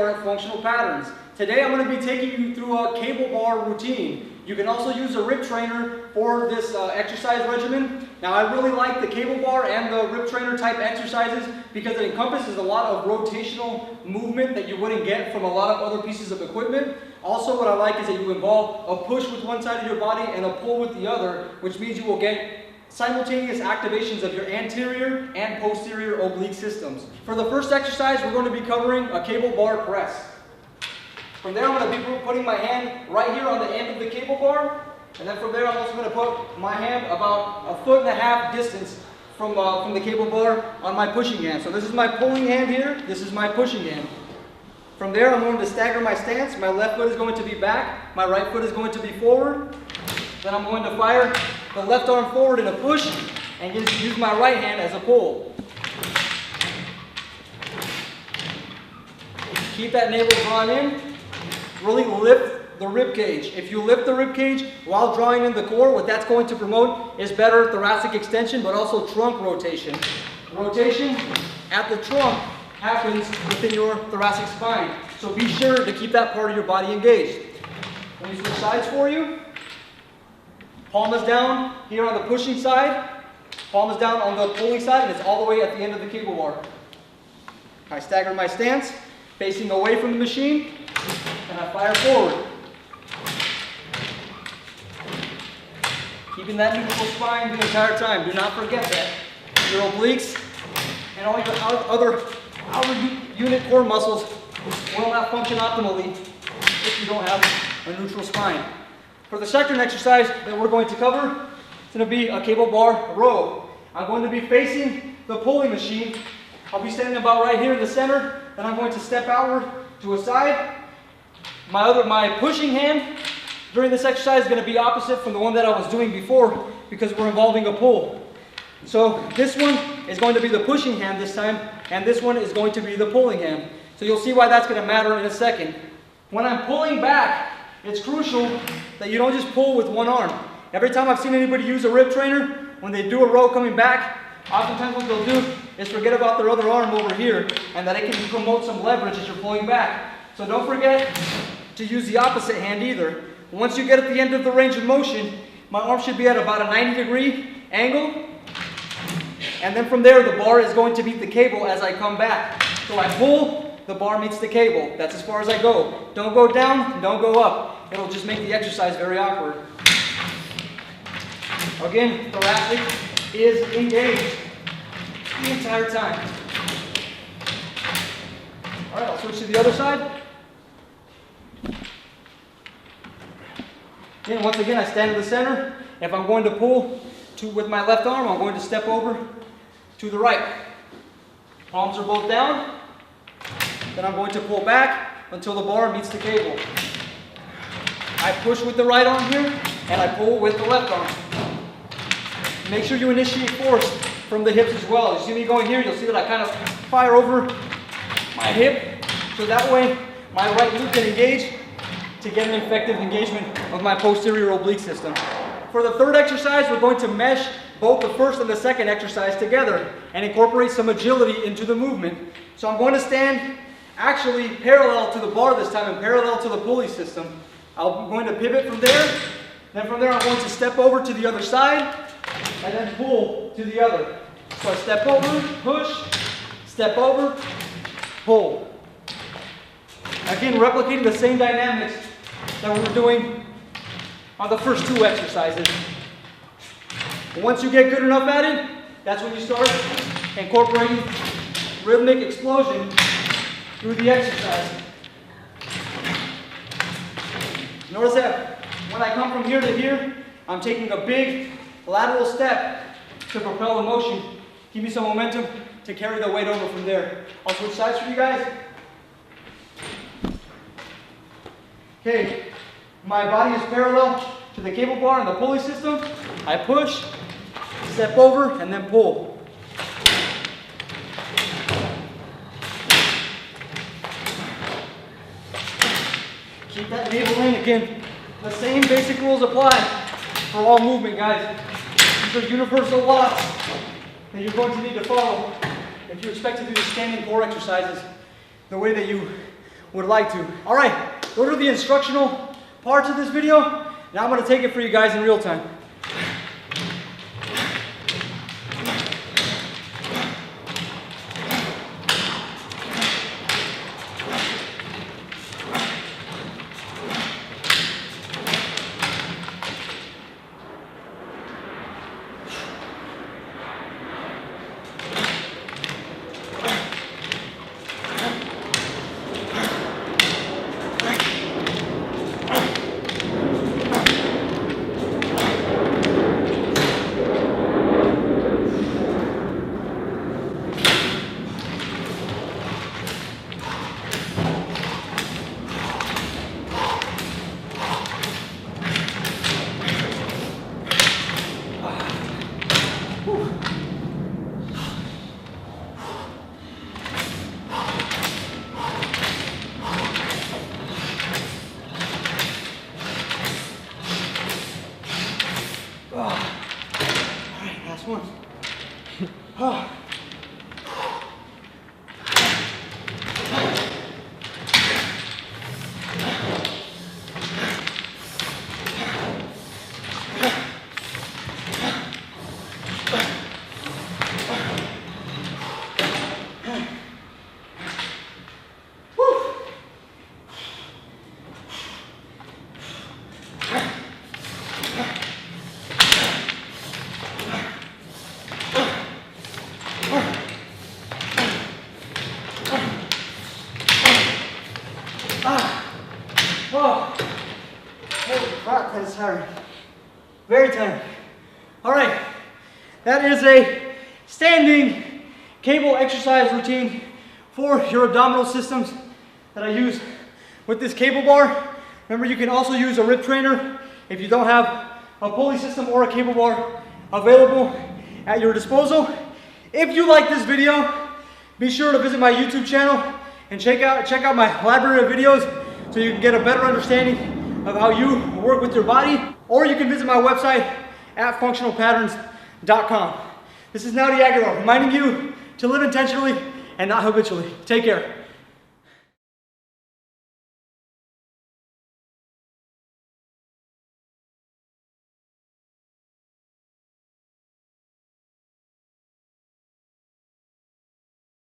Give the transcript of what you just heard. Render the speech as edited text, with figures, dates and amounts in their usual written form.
are functional patterns. Today I'm going to be taking you through a cable bar routine. You can also use a rip trainer for this exercise regimen. Now I really like the cable bar and the rip trainer type exercises because it encompasses a lot of rotational movement that you wouldn't get from a lot of other pieces of equipment. Also what I like is that you involve a push with one side of your body and a pull with the other, which means you will get simultaneous activations of your anterior and posterior oblique systems. For the first exercise, we're going to be covering a cable bar press. From there, I'm going to be putting my hand right here on the end of the cable bar, and then from there, I'm also going to put my hand about 1.5 feet distance from the cable bar on my pushing hand. So this is my pulling hand here, this is my pushing hand. From there, I'm going to stagger my stance. My left foot is going to be back, my right foot is going to be forward. Then I'm going to fire the left arm forward in a push and just use my right hand as a pull. Keep that navel drawn in. Really lift the rib cage. If you lift the rib cage while drawing in the core, what that's going to promote is better thoracic extension, but also trunk rotation. Rotation at the trunk happens within your thoracic spine. So be sure to keep that part of your body engaged. Let me switch sides for you. Palm is down here on the pushing side. Palm is down on the pulling side, and it's all the way at the end of the cable bar. I stagger my stance, facing away from the machine, and I fire forward. Keeping that neutral spine the entire time. Do not forget that. Your obliques and all your other outer unit core muscles will not function optimally if you don't have a neutral spine. For the second exercise that we're going to cover, it's going to be a cable bar row. I'm going to be facing the pulling machine. I'll be standing about right here in the center, then I'm going to step outward to a side. My pushing hand during this exercise is going to be opposite from the one that I was doing before because we're involving a pull. So this one is going to be the pushing hand this time, and this one is going to be the pulling hand. So you'll see why that's going to matter in a second. When I'm pulling back, it's crucial that you don't just pull with one arm. Every time I've seen anybody use a rip trainer, when they do a row coming back, oftentimes what they'll do is forget about their other arm over here and that it can promote some leverage as you're pulling back. So don't forget to use the opposite hand either. Once you get at the end of the range of motion, my arm should be at about a 90-degree angle. And then from there, the bar is going to meet the cable as I come back. So I pull, the bar meets the cable. That's as far as I go. Don't go down, don't go up. It'll just make the exercise very awkward. Again, thoracic is engaged the entire time. All right, I'll switch to the other side. And once again, I stand in the center. If I'm going to pull with my left arm, I'm going to step over to the right. Palms are both down. Then I'm going to pull back until the bar meets the cable. I push with the right arm here, and I pull with the left arm. Make sure you initiate force from the hips as well. You see me going here, you'll see that I kind of fire over my hip, so that way my right glute can engage to get an effective engagement of my posterior oblique system. For the third exercise, we're going to mesh both the first and the second exercise together and incorporate some agility into the movement. So I'm going to stand actually parallel to the bar this time and parallel to the pulley system. I'm going to pivot from there. Then from there, I'm going to step over to the other side and then pull to the other. So I step over, push, step over, pull. Again, replicating the same dynamics that we were doing on the first two exercises. Once you get good enough at it, that's when you start incorporating rhythmic explosion through the exercise. Notice that when I come from here to here, I'm taking a big lateral step to propel the motion. Give me some momentum to carry the weight over from there. I'll switch sides for you guys. Okay, my body is parallel to the cable bar and the pulley system. I push, step over, and then pull. Keep that navel in. Again, the same basic rules apply for all movement, guys. These are universal laws that you're going to need to follow if you expect to do the standing core exercises the way that you would like to. All right, those are the instructional parts of this video. Now I'm gonna take it for you guys in real time. One. Oh. Oh, holy crap, that is tiring. Very tiring. All right, that is a standing cable exercise routine for your abdominal systems that I use with this cable bar. Remember, you can also use a rib trainer if you don't have a pulley system or a cable bar available at your disposal. If you like this video, be sure to visit my YouTube channel and check out my library of videos so you can get a better understanding of how you work with your body, or you can visit my website at functionalpatterns.com. This is Naudi Aguilar reminding you to live intentionally and not habitually. Take care.